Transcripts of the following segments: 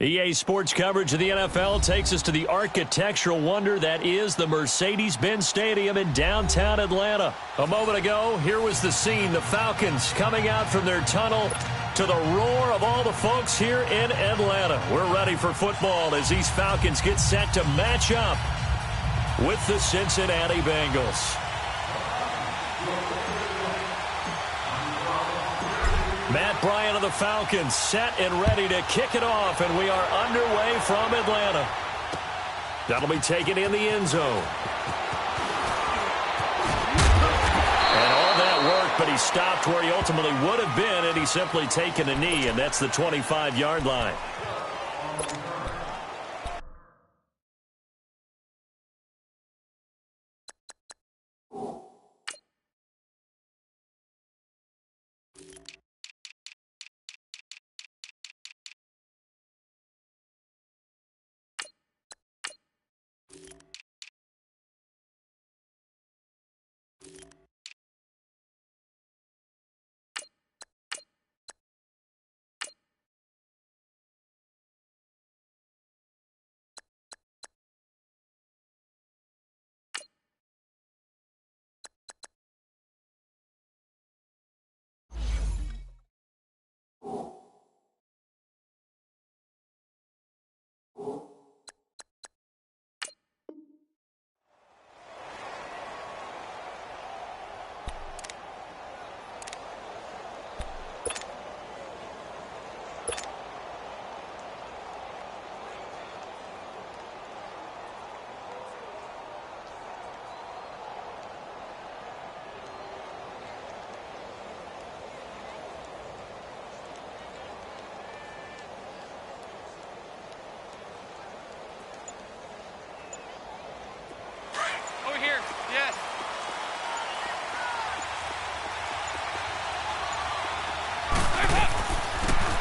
EA Sports coverage of the NFL takes us to the architectural wonder that is the Mercedes-Benz Stadium in downtown Atlanta. A moment ago, here was the scene. The Falcons coming out from their tunnel to the roar of all the folks here in Atlanta. We're ready for football as these Falcons get set to match up with the Cincinnati Bengals. Matt Bryant of the Falcons set and ready to kick it off, and we are underway from Atlanta. That'll be taken in the end zone. And all that work, but he stopped where he ultimately would have been, and he's simply taken a knee, and that's the 25-yard line.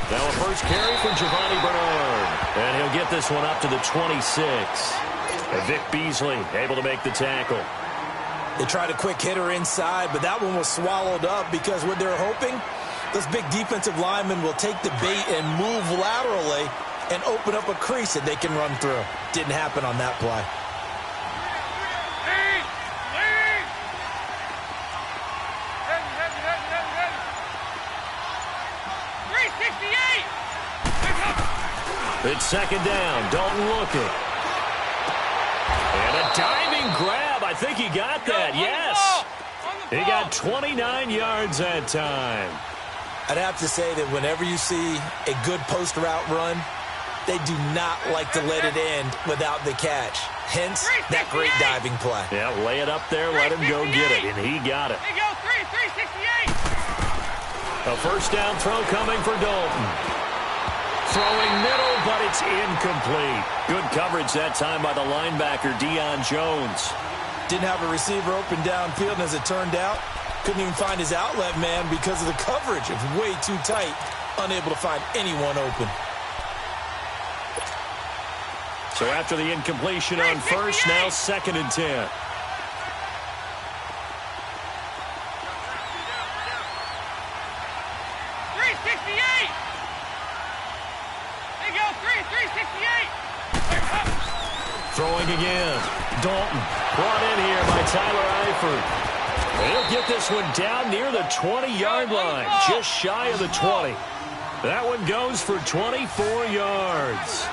Now a first carry from Giovanni Bernard. And he'll get this one up to the 26. And Vic Beasley able to make the tackle. They tried a quick hitter inside, but that one was swallowed up because what they're hoping, this big defensive lineman will take the bait and move laterally and open up a crease that they can run through. Didn't happen on that play. It's second down. Dalton looking. And a diving grab. I think he got that. Yes. He got 29 yards that time. I'd have to say that whenever you see a good post route run, they do not like to let it end without the catch. Hence, that great diving play. Yeah, lay it up there, let him go get it, and he got it. There you go, 368. A first down throw coming for Dalton. Throwing middle, but it's incomplete. Good coverage that time by the linebacker, Deion Jones. Didn't have a receiver open downfield, and as it turned out, couldn't even find his outlet man because of the coverage. It was way too tight, unable to find anyone open. So after the incompletion on first, now second and 10. 368. There you go, 368. Throwing again. Dalton brought in here by Tyler Eifert. He'll get this one down near the 20-yard line, just shy of the 20. That one goes for 24 yards.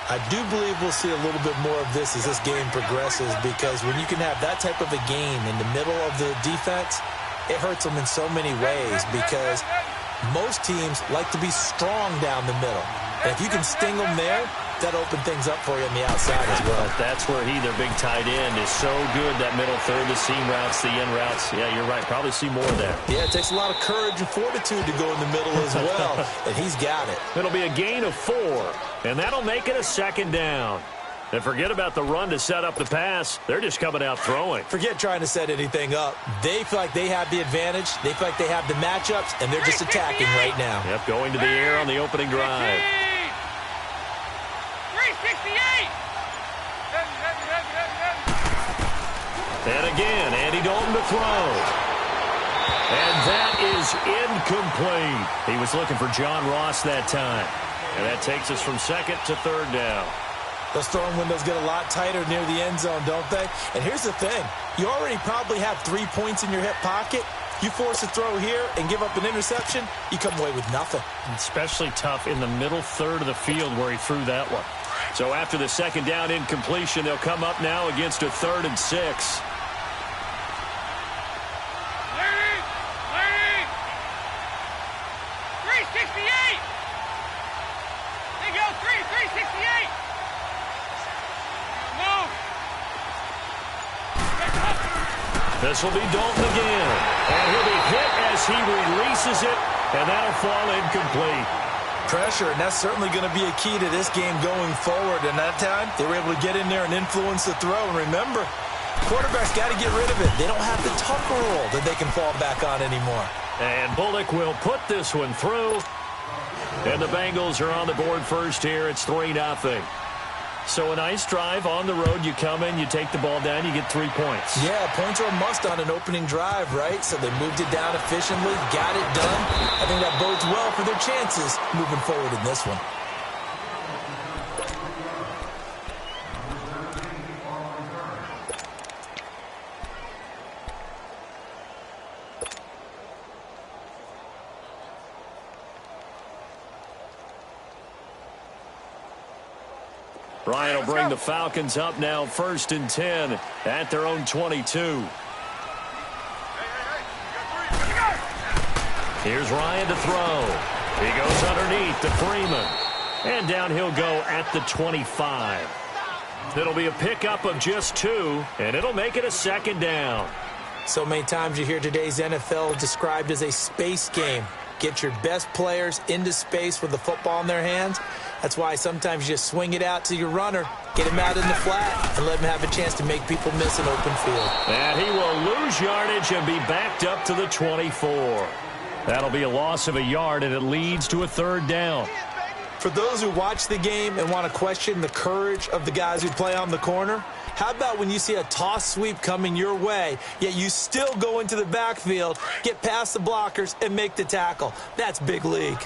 I do believe we'll see a little bit more of this as this game progresses, because when you can have that type of a game in the middle of the defense, it hurts them in so many ways, because most teams like to be strong down the middle. And if you can sting them there, that'll open things up for you on the outside as well. That's where their big tight end, is so good, that middle third, the seam routes, the end routes. Yeah, you're right. Probably see more of that. Yeah, it takes a lot of courage and fortitude to go in the middle as well, and he's got it. It'll be a gain of 4, and that'll make it a second down. And forget about the run to set up the pass. They're just coming out throwing. Forget trying to set anything up. They feel like they have the advantage. They feel like they have the matchups, and they're just attacking right now. Yep, going to the air on the opening drive. 368. And again, Andy Dalton to throw. And that is incomplete. He was looking for John Ross that time. And that takes us from second to third down. Those throwing windows get a lot tighter near the end zone, don't they? And here's the thing. You already probably have 3 points in your hip pocket. You force a throw here and give up an interception, you come away with nothing. Especially tough in the middle third of the field where he threw that one. So after the second down incompletion, they'll come up now against a 3rd and 6. This will be Dalton again, and he'll be hit as he releases it, and that'll fall incomplete. Pressure, and that's certainly going to be a key to this game going forward. And that time, they were able to get in there and influence the throw. And remember, quarterbacks got to get rid of it. They don't have the Tucker rule that they can fall back on anymore. And Bullock will put this one through, and the Bengals are on the board first here. It's 3-0. So a nice drive on the road. You come in, you take the ball down, you get 3 points. Yeah, points are a must on an opening drive, right? So they moved it down efficiently, got it done. I think that bodes well for their chances moving forward in this one. Ryan will bring the Falcons up now 1st and 10 at their own 22. Here's Ryan to throw. He goes underneath to Freeman. And down he'll go at the 25. It'll be a pickup of just 2, and it'll make it a 2nd down. So many times you hear today's NFL described as a space game. Get your best players into space with the football in their hands. That's why sometimes you just swing it out to your runner, get him out in the flat, and let him have a chance to make people miss an open field. And he will lose yardage and be backed up to the 24. That'll be a loss of a yard, and it leads to a 3rd down. For those who watch the game and want to question the courage of the guys who play on the corner, how about when you see a toss sweep coming your way, yet you still go into the backfield, get past the blockers, and make the tackle? That's big league.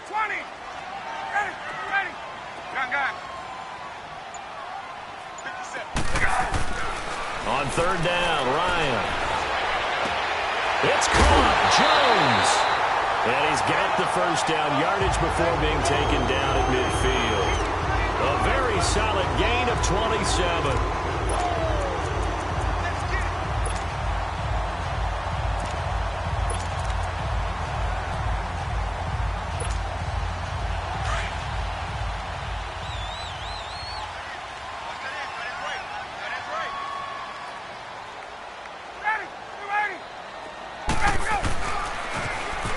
20. Ready. Gun. On 3rd down, Ryan. It's caught. Jones. And he's got the 1st down yardage before being taken down at midfield. A very solid gain of 27.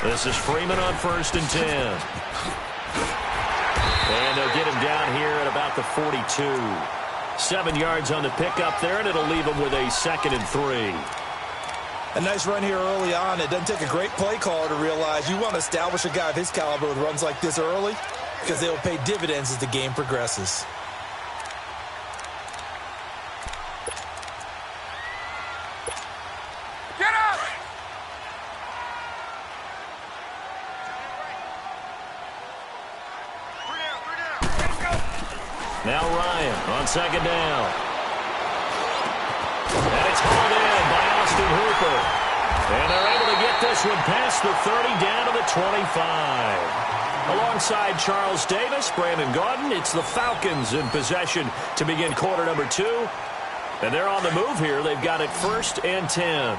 This is Freeman on 1st and 10. And they'll get him down here at about the 42. 7 yards on the pickup there, and it'll leave him with a 2nd and 3. A nice run here early on. It doesn't take a great play caller to realize you want to establish a guy of his caliber with runs like this early because they will pay dividends as the game progresses. Now Ryan on 2nd down. And it's hauled in by Austin Hooper. And they're able to get this one past the 30 down to the 25. Alongside Charles Davis, Brandon Gaudin, it's the Falcons in possession to begin quarter number 2. And they're on the move here. They've got it 1st and 10.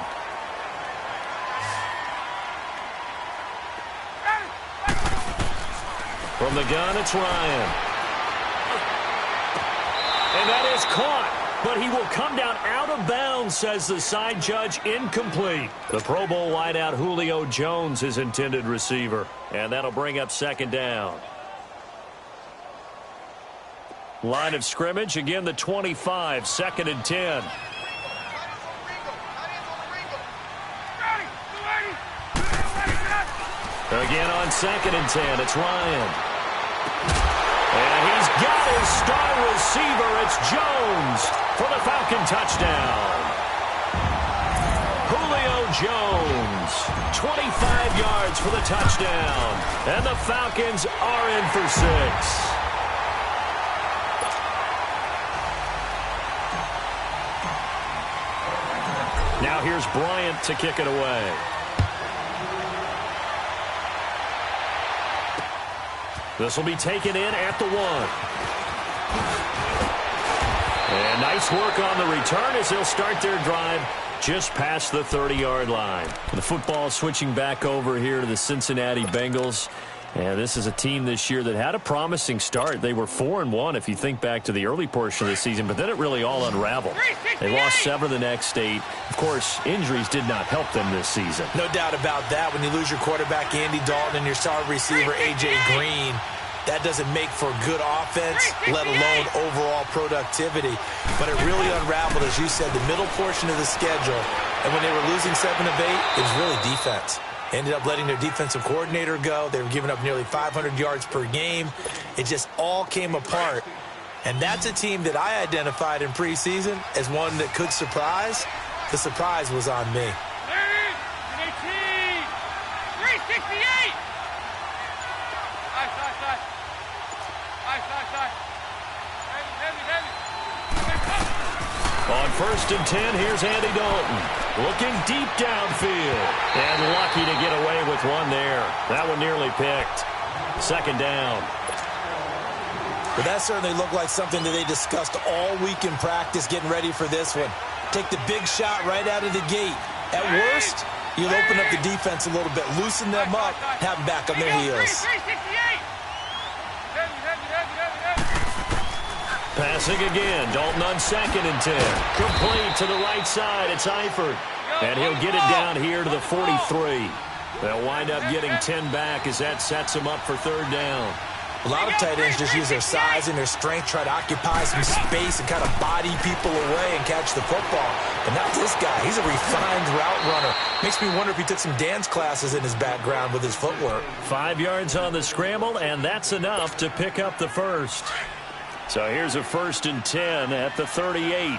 From the gun, it's Ryan. And that is caught, but he will come down out of bounds, says the side judge, incomplete. The Pro Bowl wideout Julio Jones, his intended receiver. And that'll bring up 2nd down. Line of scrimmage, again the 25, 2nd and 10. Again on 2nd and 10, it's Ryan. And he's got his star receiver. It's Jones for the Falcon touchdown. Julio Julio Jones. 25 yards for the touchdown. And the Falcons are in for 6. Now here's Bryant to kick it away. This will be taken in at the 1. And nice work on the return as they'll start their drive just past the 30-yard line. The football switching back over here to the Cincinnati Bengals. And this is a team this year that had a promising start. They were 4-1 if you think back to the early portion of the season, but then it really all unraveled. They lost 7 of the next 8. Of course, injuries did not help them this season. No doubt about that. When you lose your quarterback, Andy Dalton, and your star receiver, A.J. Green, that doesn't make for good offense, let alone overall productivity. But it really unraveled, as you said, the middle portion of the schedule. And when they were losing 7 of 8, it was really defense. Ended up letting their defensive coordinator go. They were giving up nearly 500 yards per game. It just all came apart. And that's a team that I identified in preseason as one that could surprise. The surprise was on me. 368! On 1st and 10, here's Andy Dalton. Looking deep downfield. And lucky to get away with one there. That one nearly picked. 2nd down. But that certainly looked like something that they discussed all week in practice getting ready for this one. Take the big shot right out of the gate. At worst, you'll open up the defense a little bit, loosen them up, have them back on their heels. Passing again. Dalton on 2nd and 10. Complete to the right side. It's Eifert. And he'll get it down here to the 43. They'll wind up getting 10 back as that sets him up for 3rd down. A lot of tight ends just use their size and their strength, try to occupy some space and kind of body people away and catch the football. But not this guy. He's a refined route runner. Makes me wonder if he took some dance classes in his background with his footwork. 5 yards on the scramble, and that's enough to pick up the first. So here's a 1st and 10 at the 38.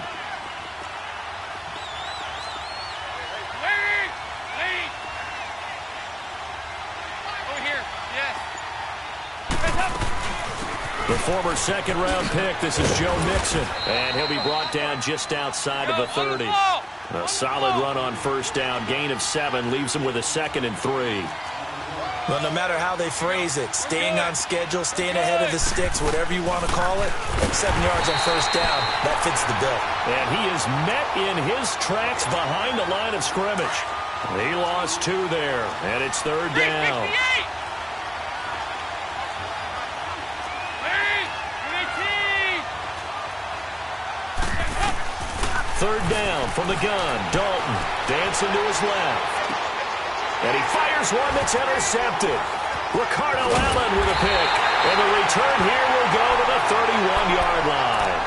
The former 2nd-round pick, this is Joe Mixon. And he'll be brought down just outside of the 30. A solid run on 1st down, gain of 7, leaves him with a 2nd and 3. Well, no matter how they phrase it, staying on schedule, staying ahead of the sticks, whatever you want to call it, 7 yards on 1st down, that fits the bill. And he is met in his tracks behind the line of scrimmage. He lost 2 there, and it's 3rd down. 3rd down from the gun. Dalton dancing to his left. And he fires one that's intercepted. Ricardo Allen with a pick. And the return here will go to the 31-yard line.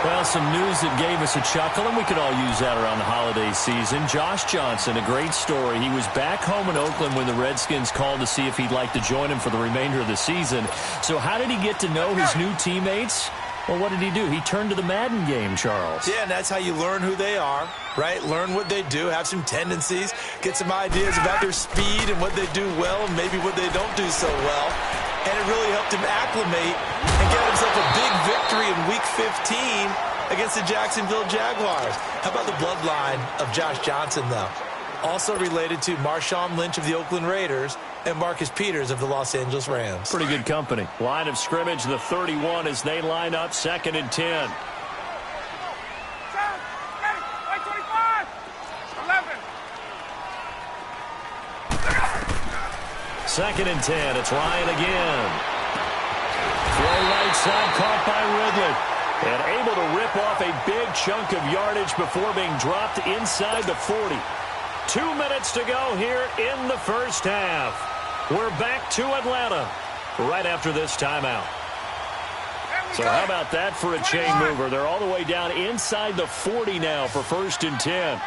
Well, some news that gave us a chuckle, and we could all use that around the holiday season. Josh Johnson, a great story. He was back home in Oakland when the Redskins called to see if he'd like to join him for the remainder of the season. So how did he get to know his new teammates? Well, what did he do? He turned to the Madden game, Charles. Yeah, and that's how you learn who they are, right? Learn what they do, have some tendencies, get some ideas about their speed and what they do well and maybe what they don't do so well. And it really helped him acclimate and get himself a big victory in Week 15 against the Jacksonville Jaguars. How about the bloodline of Josh Johnson, though? Also related to Marshawn Lynch of the Oakland Raiders and Marcus Peters of the Los Angeles Rams. Pretty good company. Line of scrimmage, the 31 as they line up, 2nd and 10. 2nd and 10. It's Ryan again. Throw right side, caught by Ridley. And able to rip off a big chunk of yardage before being dropped inside the 40. 2 minutes to go here in the 1st half. We're back to Atlanta right after this timeout. So how about that for a chain mover? They're all the way down inside the 40 now for 1st and 10.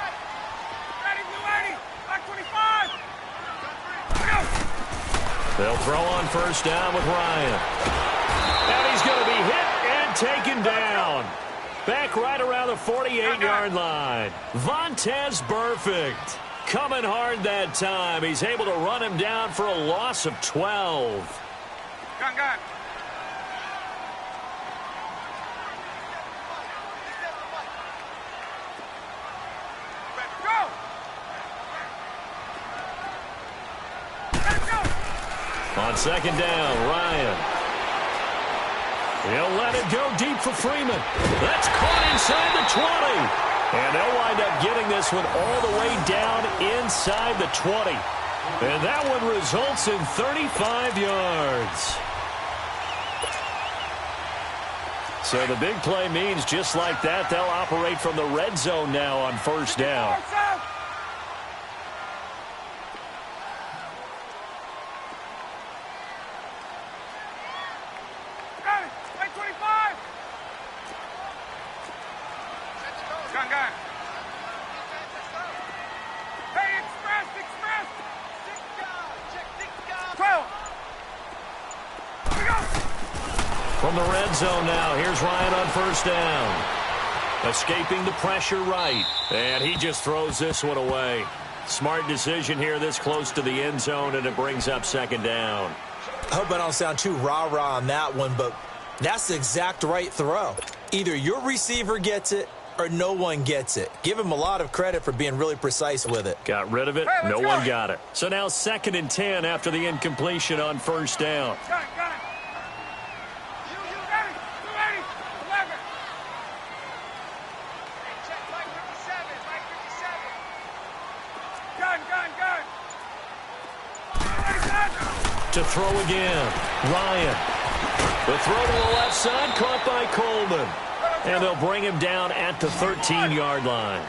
They'll throw on 1st down with Ryan. And he's going to be hit and taken down. Back right around the 48-yard line. Vontaze Burfict coming hard that time. He's able to run him down for a loss of 12. Gun. On second down, Ryan. He'll let it go deep for Freeman. That's caught inside the 20. And they'll wind up getting this one all the way down inside the 20. And that one results in 35 yards. So the big play means just like that, they'll operate from the red zone now on first down. From the red zone now, here's Ryan on first down. Escaping the pressure right. And he just throws this one away. Smart decision here this close to the end zone, and it brings up second down. I hope I don't sound too rah-rah on that one, but that's the exact right throw. Either your receiver gets it or no one gets it. Give him a lot of credit for being really precise with it. Got rid of it. No one got it. So now 2nd and 10 after the incompletion on first down. Got it. To throw again, Ryan. The throw to the left side, caught by Coleman. And they'll bring him down at the 13-yard line.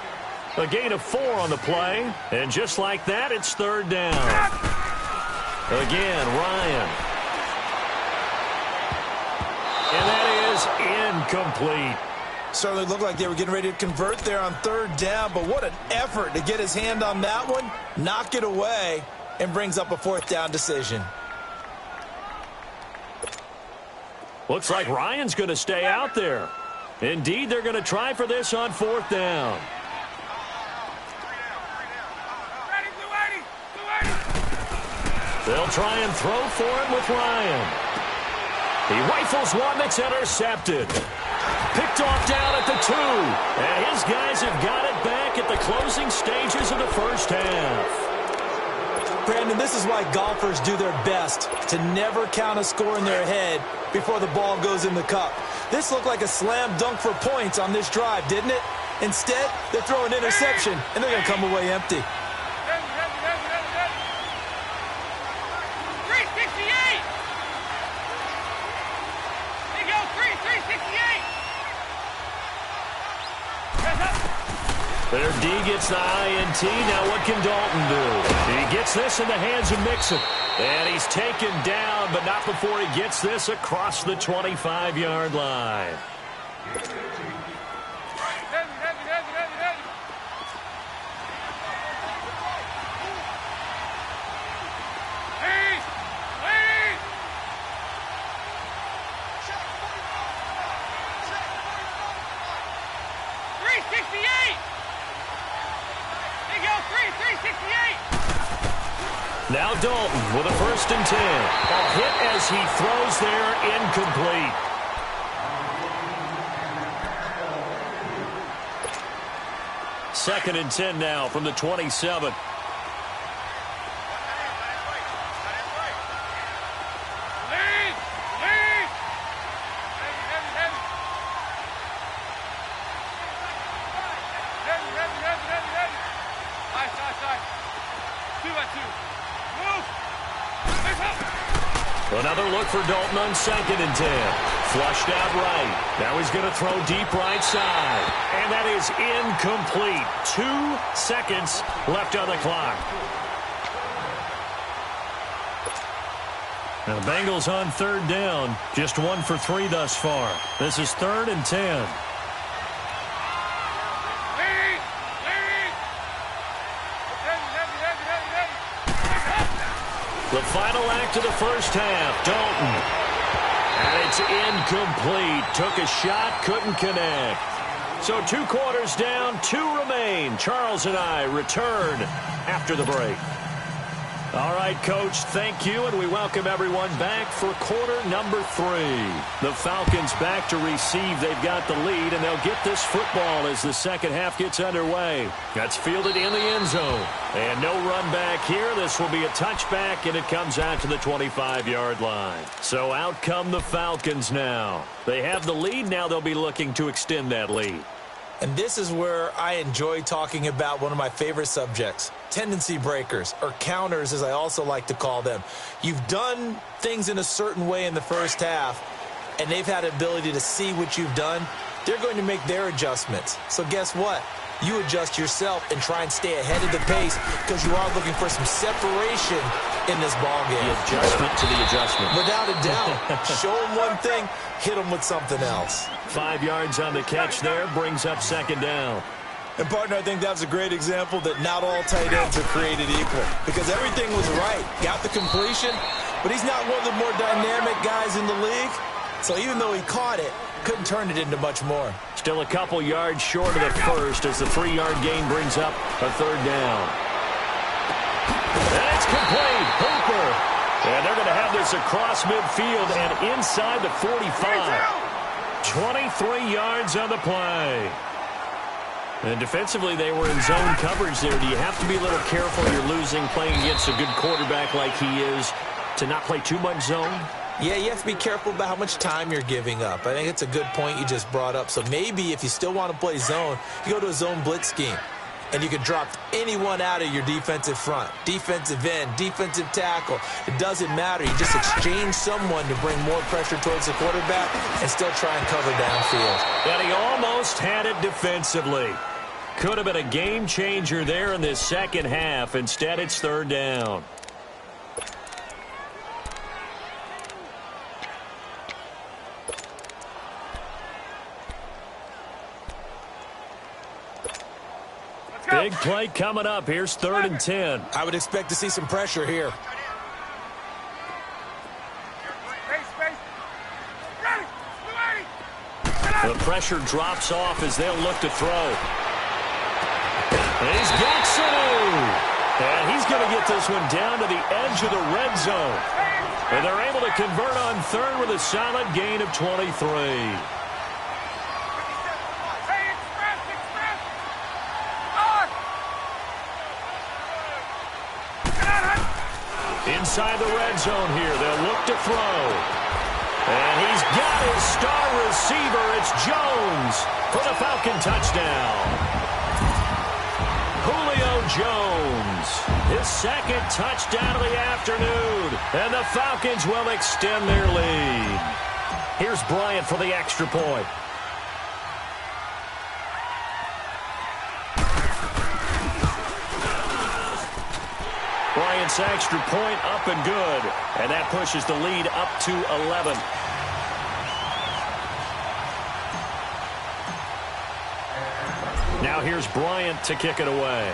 A gain of 4 on the play. And just like that, it's third down. Again, Ryan. And that is incomplete. Certainly looked like they were getting ready to convert there on third down, but what an effort to get his hand on that one, knock it away, and brings up a 4th down decision. Looks like Ryan's going to stay out there. Indeed, they're going to try for this on 4th down. They'll try and throw for it with Ryan. He rifles one that's intercepted. Picked off down at the 2. And his guys have got it back at the closing stages of the first half. Brandon, this is why golfers do their best to never count a score in their head before the ball goes in the cup. This looked like a slam dunk for points on this drive, didn't it? Instead, they throw an interception, and they're going to come away empty. 368! There you go, 368! Their D gets the INT. Now what can Dalton do? He gets this in the hands of Mixon. And he's taken down, but not before he gets this across the 25-yard line. Now Dalton with a 1st and 10. A hit as he throws there, incomplete. Second and 10 now from the 27. Another look for Dalton on 2nd and 10. Flushed out right. Now he's going to throw deep right side. And that is incomplete. 2 seconds left on the clock. Now the Bengals on 3rd down. Just 1 for 3 thus far. This is 3rd and 10. The final act of the first half, Dalton. And it's incomplete. Took a shot, couldn't connect. So 2 quarters down, 2 remain. Charles and I return after the break. All right, Coach, thank you, and we welcome everyone back for quarter number 3. The Falcons back to receive. They've got the lead, and they'll get this football as the second half gets underway. That's fielded in the end zone. And no run back here. This will be a touchback, and it comes out to the 25-yard line. So out come the Falcons now. They have the lead. Now they'll be looking to extend that lead. And this is where I enjoy talking about one of my favorite subjects, tendency breakers, or counters as I also like to call them. You've done things in a certain way in the first half, and they've had the ability to see what you've done. They're going to make their adjustments. So guess what? You adjust yourself and try and stay ahead of the pace because you are looking for some separation in this ballgame. The adjustment to the adjustment. Without a doubt. Show them one thing, hit them with something else. 5 yards on the catch there, brings up second down. And, partner, I think that was a great example that not all tight ends are created equal because everything was right. Got the completion, but he's not one of the more dynamic guys in the league. So even though he caught it, couldn't turn it into much more. Still a couple yards short of the first as the 3-yard gain brings up a third down. And it's complete. Hooper. And they're going to have this across midfield and inside the 45. 23 yards on the play. And defensively, they were in zone coverage there. Do you have to be a little careful? You're losing playing against a good quarterback like he is to not play too much zone? Yeah, you have to be careful about how much time you're giving up. I think it's a good point you just brought up. So maybe if you still want to play zone, you go to a zone blitz scheme. And you can drop anyone out of your defensive front, defensive end, defensive tackle. It doesn't matter. You just exchange someone to bring more pressure towards the quarterback and still try and cover downfield. And he almost had it defensively. Could have been a game changer there in this second half. Instead, it's third down. Big play coming up. Here's 3rd and 10. I would expect to see some pressure here. The pressure drops off as they'll look to throw. And he's got Sanu. And he's going to get this one down to the edge of the red zone. And they're able to convert on 3rd with a solid gain of 23. Inside the red zone here, they'll look to throw. And he's got his star receiver. It's Jones for the Falcon touchdown. Julio Jones, his 2nd touchdown of the afternoon. And the Falcons will extend their lead. Here's Bryant for the extra point. Bryant's extra point up and good. And that pushes the lead up to 11. Now here's Bryant to kick it away.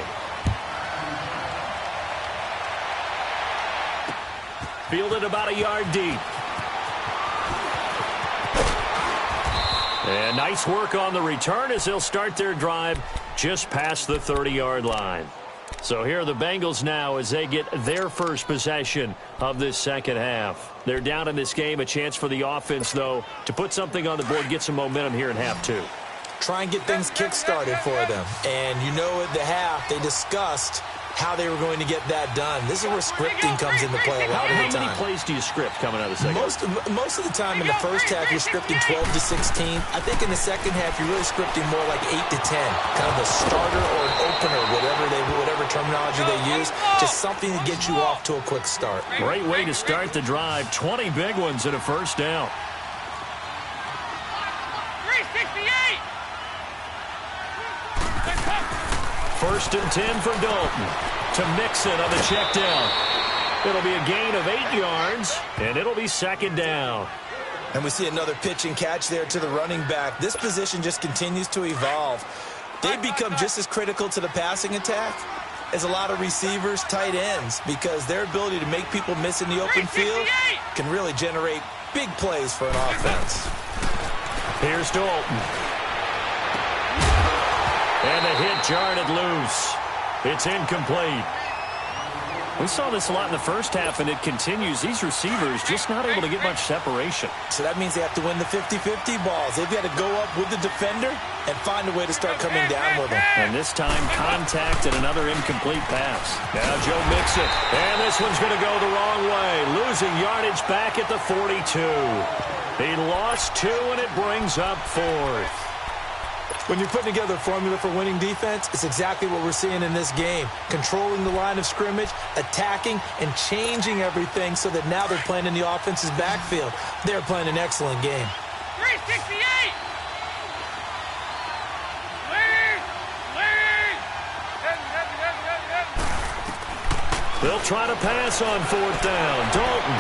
Fielded about a yard deep. And nice work on the return as they'll start their drive just past the 30-yard line. So here are the Bengals now as they get their first possession of this second half. They're down in this game. A chance for the offense, though, to put something on the board, get some momentum here in half 2. Try and get things kick-started for them. And you know at the half, they discussed how they were going to get that done. This is where scripting comes into play a lot of the time. How many plays do you script coming out of the second half? Most of the time in the first half, you're scripting 12 to 16. I think in the second half, you're really scripting more like 8 to 10. Kind of a starter or an opener, whatever terminology they use. Just something to get you off to a quick start. Great way to start the drive. 20 big ones and a first down. 368. 1st and 10 for Dalton. To Mixon on the check down. It'll be a gain of 8 yards, and it'll be second down. And we see another pitch and catch there to the running back. This position just continues to evolve. They've become just as critical to the passing attack as a lot of receivers, tight ends, because their ability to make people miss in the open field can really generate big plays for an offense. Here's Dalton. And the hit jarred it loose. It's incomplete. We saw this a lot in the first half, and it continues. These receivers just not able to get much separation. So that means they have to win the 50-50 balls. They've got to go up with the defender and find a way to start coming down with them. And this time, contact and another incomplete pass. Now Joe Mixon. And this one's going to go the wrong way. Losing yardage back at the 42. He lost 2, and it brings up 4th. When you're putting together a formula for winning defense, it's exactly what we're seeing in this game. Controlling the line of scrimmage, attacking, and changing everything so that now they're playing in the offense's backfield. They're playing an excellent game. 368! They'll try to pass on 4th down. Dalton.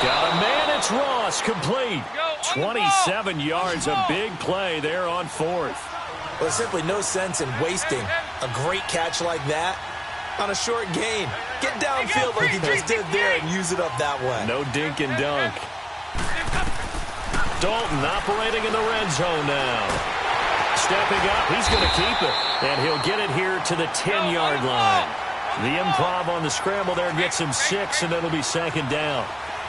Got a man, it's Ross, complete. 27 yards, a big play there on 4th. Well, there's simply no sense in wasting a great catch like that on a short gain. Get downfield like he just did there and use it up that way. No dink and dunk. Dalton operating in the red zone now. Stepping up, he's going to keep it. And he'll get it here to the 10-yard line. The improv on the scramble there gets him 6, and it'll be 2nd down.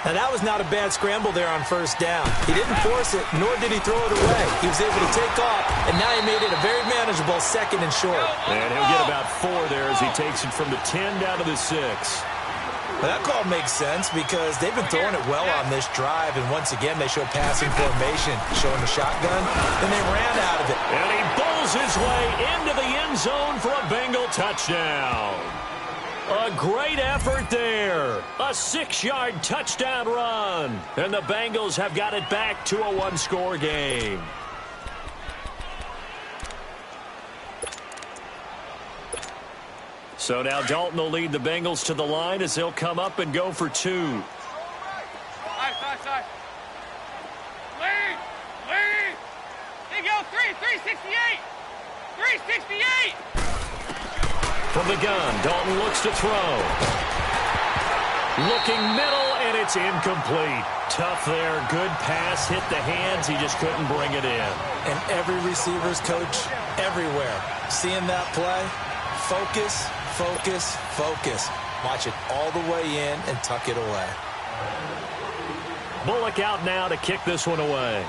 Now, that was not a bad scramble there on 1st down. He didn't force it, nor did he throw it away. He was able to take off, and now he made it a very manageable 2nd and short. And he'll get about 4 there as he takes it from the 10 down to the 6. Well, that call makes sense because they've been throwing it well on this drive, and once again, they show passing formation, showing the shotgun, and they ran out of it. And he bowls his way into the end zone for a Bengal touchdown. A great effort there. A 6-yard touchdown run. And the Bengals have got it back to a 1-score game. So now Dalton will lead the Bengals to the line as they'll come up and go for 2. Lead. There you go, 368. 368. From the gun, Dalton looks to throw. Looking middle, and it's incomplete. Tough there. Good pass. Hit the hands. He just couldn't bring it in. And every receiver's coach everywhere. Seeing that play, focus, focus, focus. Watch it all the way in and tuck it away. Bullock out now to kick this one away.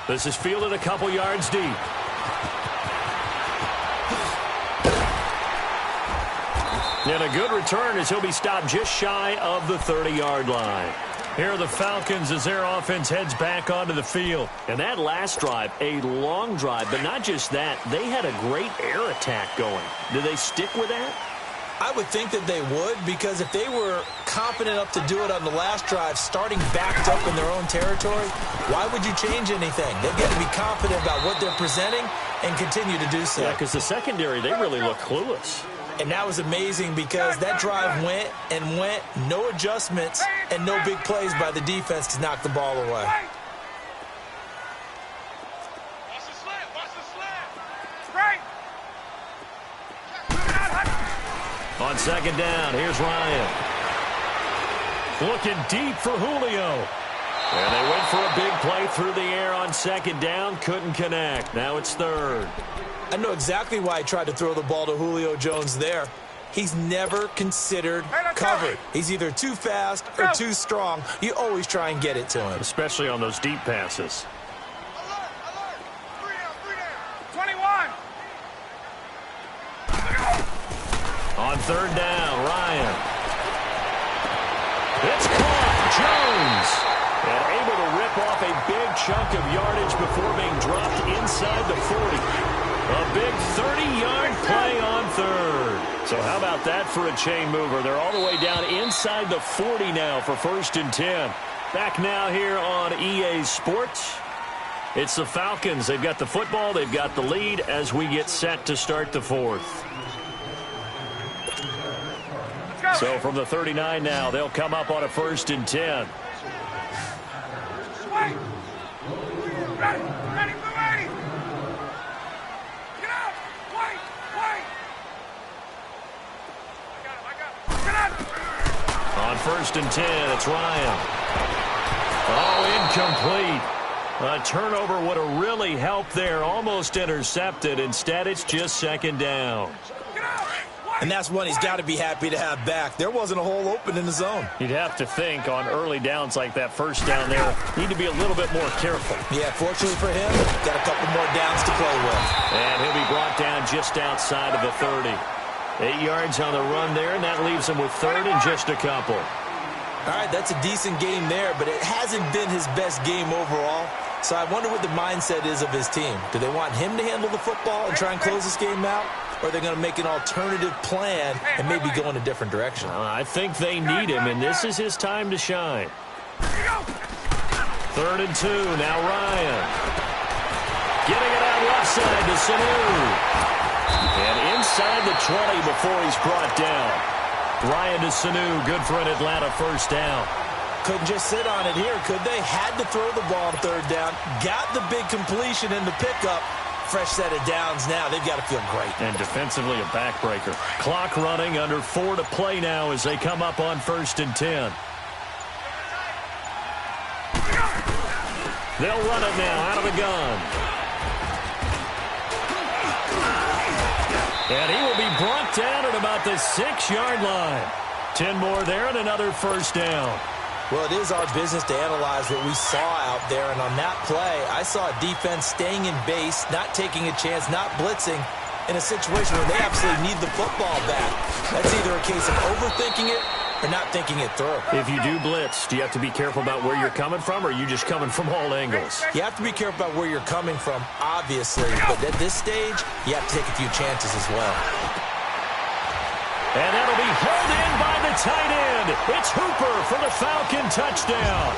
This is fielded a couple yards deep. And a good return as he'll be stopped just shy of the 30-yard line. Here are the Falcons as their offense heads back onto the field. And that last drive, a long drive, but not just that. They had a great air attack going. Do they stick with that? I would think that they would, because if they were confident enough to do it on the last drive, starting backed up in their own territory, why would you change anything? They've got to be confident about what they're presenting and continue to do so. Yeah, because the secondary, they really look clueless. And that was amazing because that drive went and went, no adjustments, and no big plays by the defense to knock the ball away. On 2nd down, here's Ryan. Looking deep for Julio. And they went for a big play through the air on 2nd down. Couldn't connect. Now it's 3rd. I know exactly why he tried to throw the ball to Julio Jones there. He's never considered covered. He's either too fast or too strong. You always try and get it to him. Especially on those deep passes. 21. On 3rd down, Ryan. It's caught. Jones. And able to rip off a big chunk of yardage before being dropped inside the 40. A big 30-yard play on 3rd. So how about that for a chain mover? They're all the way down inside the 40 now for 1st and 10. Back now here on EA Sports. It's the Falcons. They've got the football. They've got the lead as we get set to start the 4th. So from the 39 now, they'll come up on a 1st and 10. Ready, ready, ready. Get out, wait. I got him. Get out. On 1st and 10, it's Ryan. Oh, incomplete. A turnover would have really helped there. Almost intercepted. Instead, it's just second down. And that's one he's got to be happy to have back. There wasn't a hole open in the zone. You'd have to think on early downs like that first down there, need to be a little bit more careful. Yeah, fortunately for him, got a couple more downs to play with. And he'll be brought down just outside of the 30. 8 yards on the run there, and that leaves him with third and just a couple. All right, that's a decent game there, but it hasn't been his best game overall. So I wonder what the mindset is of his team. Do they want him to handle the football and try and close this game out? Or are they going to make an alternative plan and maybe go in a different direction? I think they need him, and this is his time to shine. 3rd and 2, now Ryan. Getting it out left side to Sanu. And inside the 20 before he's brought down. Ryan to Sanu, good for an Atlanta first down. Couldn't just sit on it here, could they? Had to throw the ball on 3rd down. Got the big completion in the pickup. Fresh set of downs now. They've got to feel great. And defensively a backbreaker. Clock running, under 4 to play now as they come up on 1st and 10. They'll run it now out of the gun. And he will be brought down at about the 6-yard line. 10 more there and another first down. Well, it is our business to analyze what we saw out there, and on that play, I saw a defense staying in base, not taking a chance, not blitzing, in a situation where they absolutely need the football back. That's either a case of overthinking it or not thinking it through. If you do blitz, do you have to be careful about where you're coming from, or are you just coming from all angles? You have to be careful about where you're coming from, obviously, but at this stage, you have to take a few chances as well. And that'll be held in by the tight end. It's Hooper for the Falcon touchdown.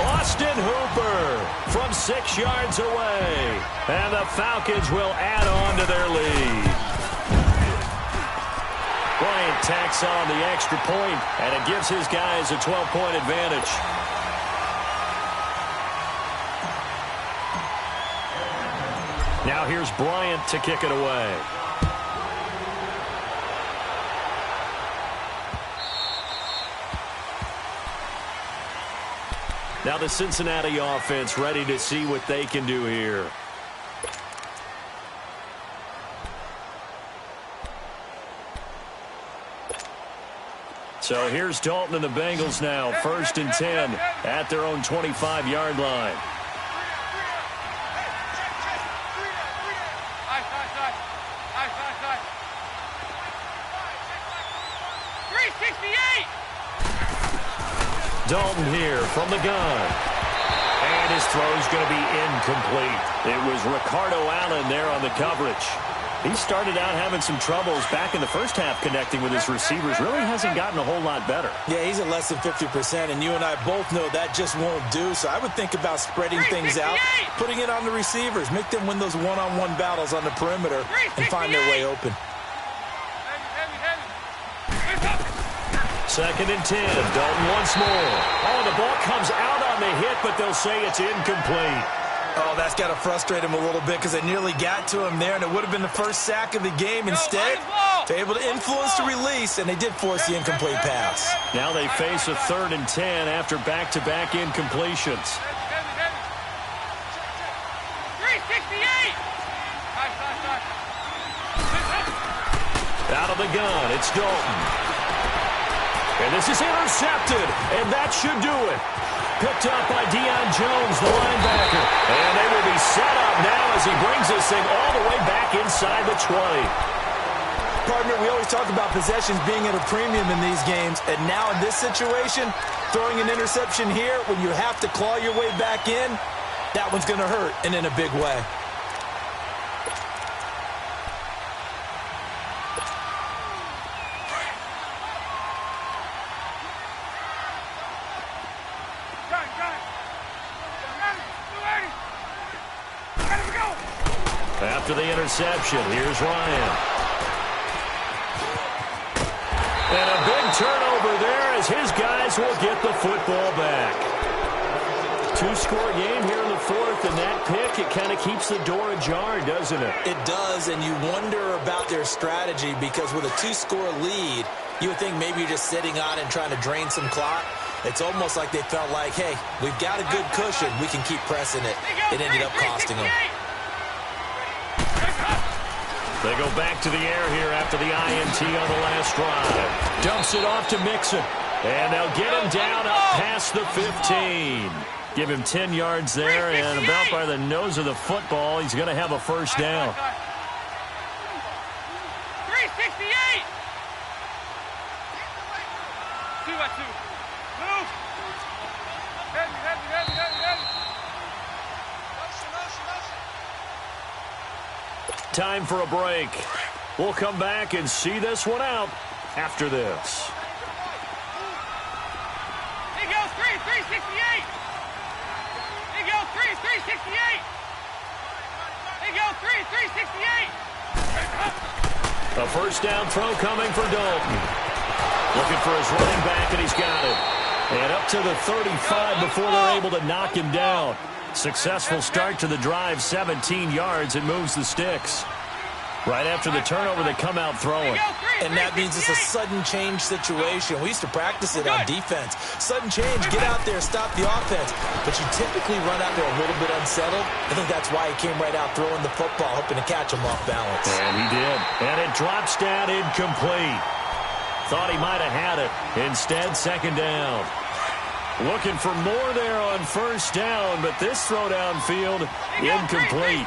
Austin Hooper from 6 yards away. And the Falcons will add on to their lead. Bryant tacks on the extra point, and it gives his guys a 12-point advantage. Now here's Bryant to kick it away. Now the Cincinnati offense ready to see what they can do here. So here's Dalton and the Bengals now. 1st and 10 at their own 25-yard line. Dalton here from the gun. And his throw's going to be incomplete. It was Ricardo Allen there on the coverage. He started out having some troubles back in the first half connecting with his receivers. Really hasn't gotten a whole lot better. Yeah, he's at less than 50%, and you and I both know that just won't do. So I would think about spreading things out, putting it on the receivers, make them win those one-on-one battles on the perimeter, and find their way open. 2nd and 10. Dalton once more. Oh, the ball comes out on the hit, but they'll say it's incomplete. Oh, that's got to frustrate him a little bit because they nearly got to him there, and it would have been the first sack of the game. Instead, they're able to influence the release, and they did force the incomplete pass. Now they face a 3rd and 10 after back-to-back incompletions. 368. Out of the gun, it's Dalton. And this is intercepted, and that should do it. Picked up by Deion Jones, the linebacker. And they will be set up now as he brings this thing all the way back inside the 20. Partner, we always talk about possessions being at a premium in these games, and now in this situation, throwing an interception here when you have to claw your way back in, that one's going to hurt, and in a big way. After the interception, here's Ryan. And a big turnover there as his guys will get the football back. 2-score game here in the 4th, and that pick, it kind of keeps the door ajar, doesn't it? It does, and you wonder about their strategy because with a 2-score lead, you would think maybe you're just sitting on and trying to drain some clock. It's almost like they felt like, hey, we've got a good cushion. We can keep pressing it. It ended up costing them. They go back to the air here after the INT on the last drive. Dumps it off to Mixon. And they'll get him down up past the 15. Give him 10 yards there, and about by the nose of the football, he's going to have a first down. 368. 2-2. Move. Time for a break. We'll come back and see this one out after this. He goes 368. He goes 368. He goes 368. A first down throw coming for Dalton. Looking for his running back, and he's got it. And up to the 35 before they're able to knock him down. Successful start to the drive, 17 yards, and moves the sticks. Right after the turnover, they come out throwing. And that means it's a sudden change situation. We used to practice it on defense. Sudden change, get out there, stop the offense. But you typically run out there a little bit unsettled. I think that's why he came right out throwing the football, hoping to catch him off balance. And he did. And it drops down incomplete. Thought he might have had it. Instead, second down. Looking for more there on first down, but this throw downfield, incomplete.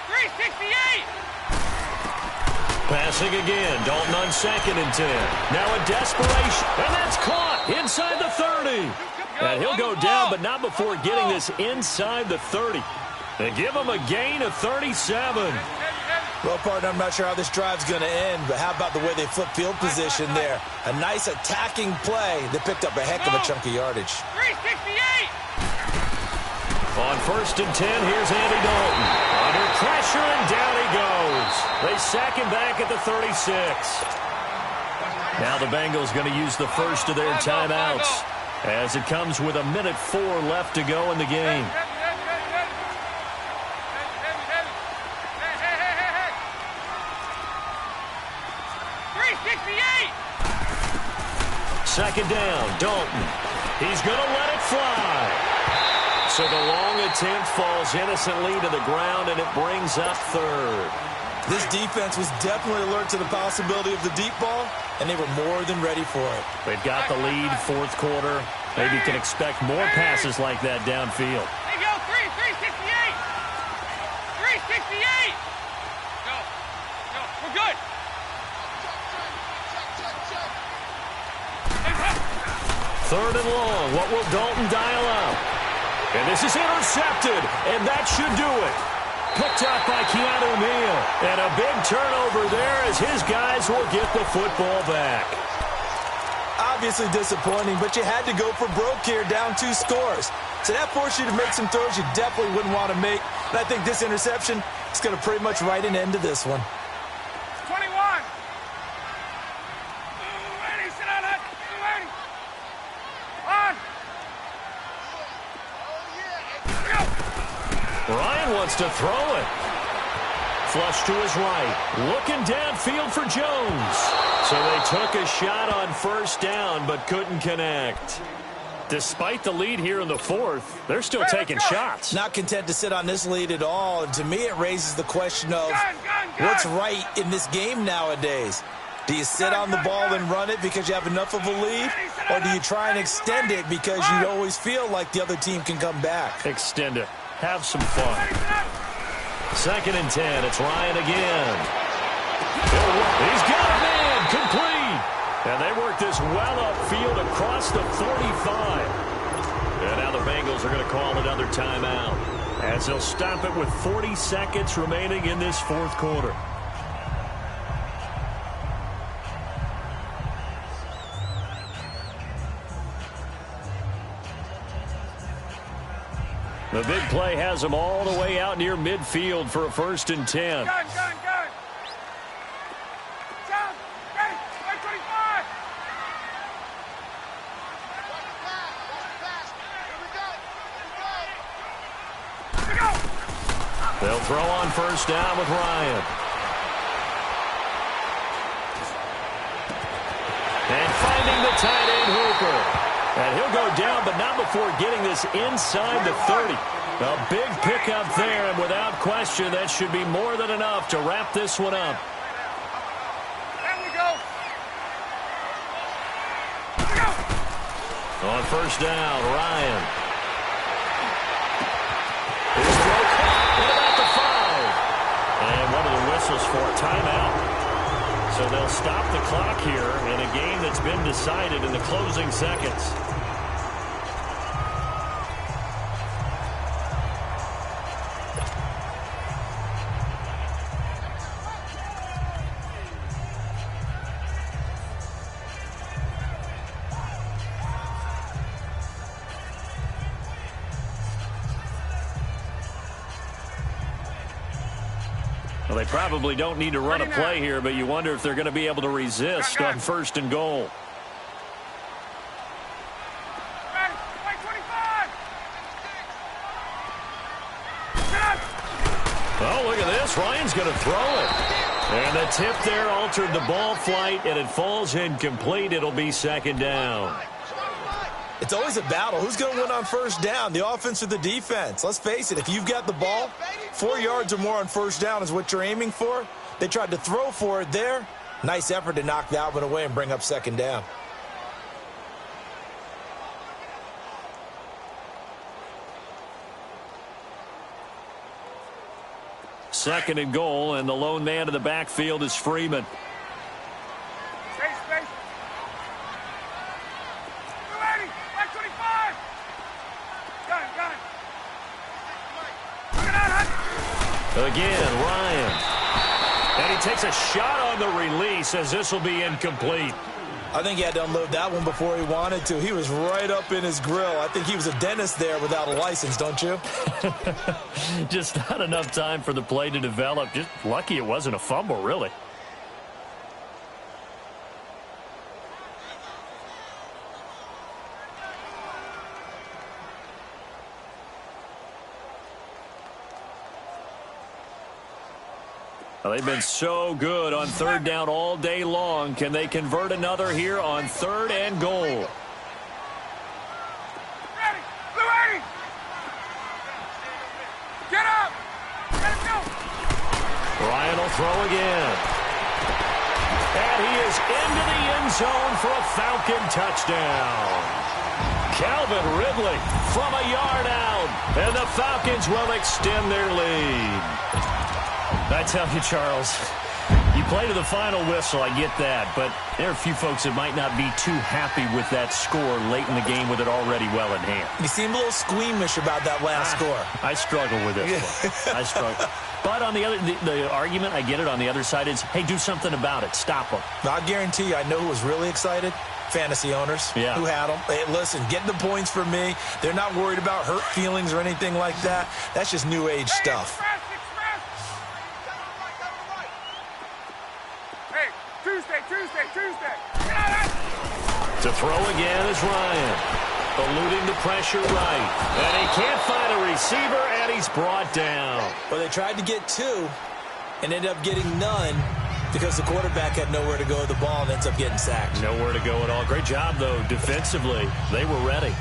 368. Passing again. Dalton on 2nd and 10. Now a desperation. And that's caught inside the 30. And he'll go down, but not before getting this inside the 30. They give him a gain of 37. Well, partner, I'm not sure how this drive's going to end, but how about the way they flip field position there? A nice attacking play that picked up a heck of a chunk of yardage. 368. On 1st and 10, here's Andy Dalton. Under pressure, and down he goes. They sack him back at the 36. Now the Bengals going to use the first of their timeouts as it comes with 1:04 left to go in the game. Second down, Dalton. He's going to let it fly. So the long attempt falls innocently to the ground, and it brings up 3rd. This defense was definitely alert to the possibility of the deep ball, and they were more than ready for it. They've got the lead, 4th quarter. Maybe you can expect more passes like that downfield. They go 368. 368. Go. We're good. 3rd and long. What will Dalton dial up? And this is intercepted, and that should do it. Picked up by Keanu Neal. And a big turnover there as his guys will get the football back. Obviously disappointing, but you had to go for broke here, down 2 scores. So that forced you to make some throws you definitely wouldn't want to make. And I think this interception is going to pretty much write an end to this one. 21. Ready, sit on it. Ready. On. Ryan wants to throw it. Flush to his right. Looking downfield for Jones. So they took a shot on first down, but couldn't connect. Despite the lead here in the 4th, they're still taking shots. Not content to sit on this lead at all. And to me, it raises the question of what's right in this game nowadays. Do you sit on the ball and run it because you have enough of a lead? Or do you try and extend it because you always feel like the other team can come back? Extend it. Have some fun. 2nd and 10. It's Ryan again. He's got a man. Complete. And they work this well upfield across the 45. And now the Bengals are going to call another timeout as they'll stop it with 40 seconds remaining in this 4th quarter. The big play has them all the way out near midfield for a 1st and 10. Gun. Down. Ready. 25. Here we go. They'll throw on first down with Ryan. And finding the tight end Hooper. And he'll go down, but not before getting this inside the 30. A big pickup there, and without question, that should be more than enough to wrap this one up. There we go. Here we go. On first down, Ryan. His throw caught at about the 5. And one of the whistles for a timeout. So they'll stop the clock here in a game that's been decided in the closing seconds. Well, they probably don't need to run a play here, but you wonder if they're going to be able to resist on first and goal. Oh, look at this. Ryan's going to throw it. And the tip there altered the ball flight, and it falls incomplete. It'll be second down. It's always a battle. Who's going to win on first down, the offense or the defense? Let's face it, if you've got the ball, 4 yards or more on first down is what you're aiming for. They tried to throw for it there. Nice effort to knock that one away and bring up second down. Second and goal, and the lone man in the backfield is Freeman. Again, Ryan. And he takes a shot on the release as this will be incomplete. I think he had to unload that one before he wanted to. He was right up in his grill. I think he was a dentist there without a license, don't you? Just not enough time for the play to develop. Just lucky it wasn't a fumble, really. Well, they've been so good on third down all day long. Can they convert another here on third and goal? Ready. Ready. Get up. Let's go. Ryan will throw again. And he is into the end zone for a Falcon touchdown. Calvin Ridley from a yard out. And the Falcons will extend their lead. I tell you, Charles, you play to the final whistle, I get that, but there are a few folks that might not be too happy with that score late in the game with it already well in hand. You seem a little squeamish about that last score. I struggle with this one. I struggle. But on the other, the argument, I get it, on the other side is, hey, do something about it. Stop them. I guarantee you, I know who was really excited. Fantasy owners who had them. Hey, listen, get the points for me. They're not worried about hurt feelings or anything like that. That's just new age stuff. Tuesday. To throw again is Ryan. Eluding the pressure right. And he can't find a receiver, and he's brought down. Well, they tried to get two and ended up getting none because the quarterback had nowhere to go with the ball and ends up getting sacked. Nowhere to go at all. Great job, though, defensively. They were ready.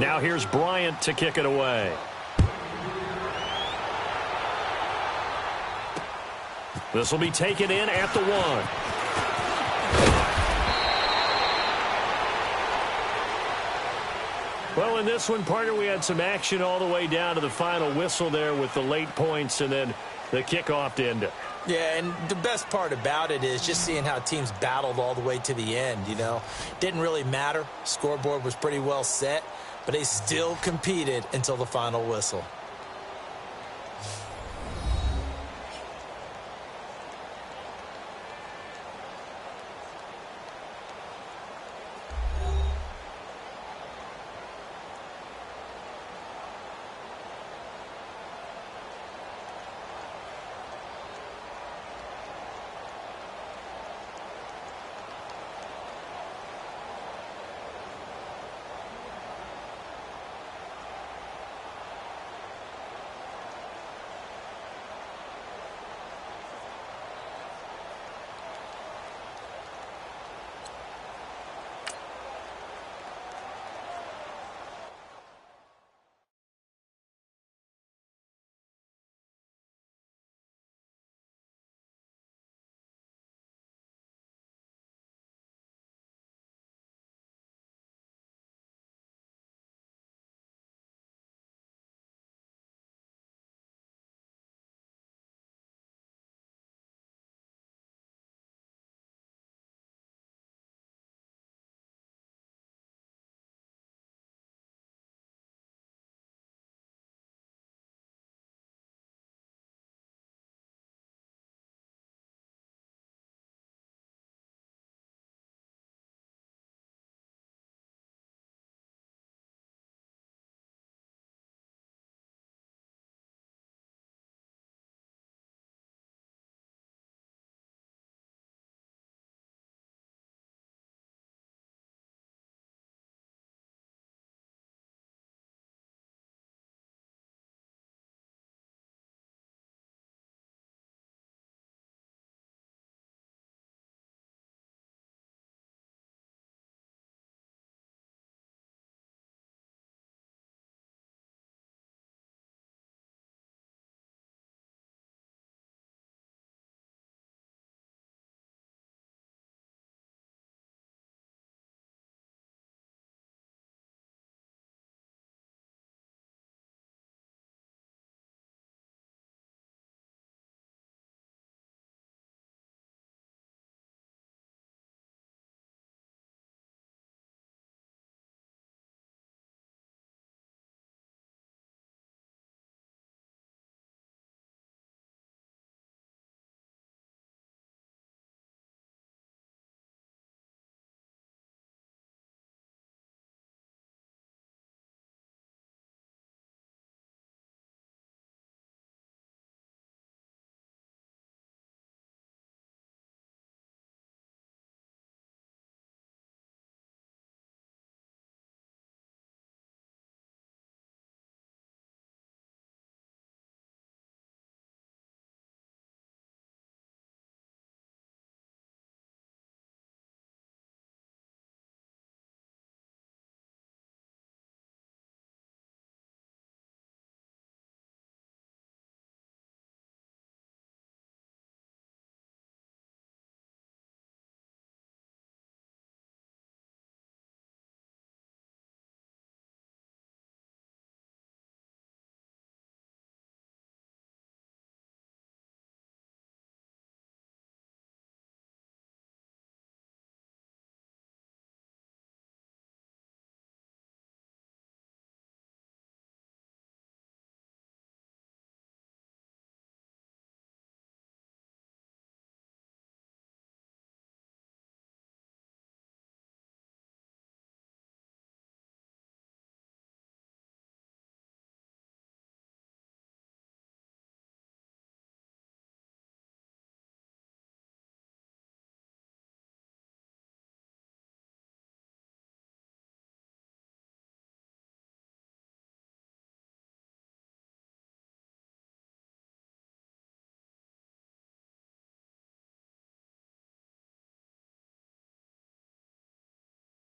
Now here's Bryant to kick it away. This will be taken in at the 1. Well, in this one, partner, we had some action all the way down to the final whistle there with the late points and then the kickoff to end it. Yeah, and the best part about it is just seeing how teams battled all the way to the end, you know. Didn't really matter. Scoreboard was pretty well set, but they still competed until the final whistle.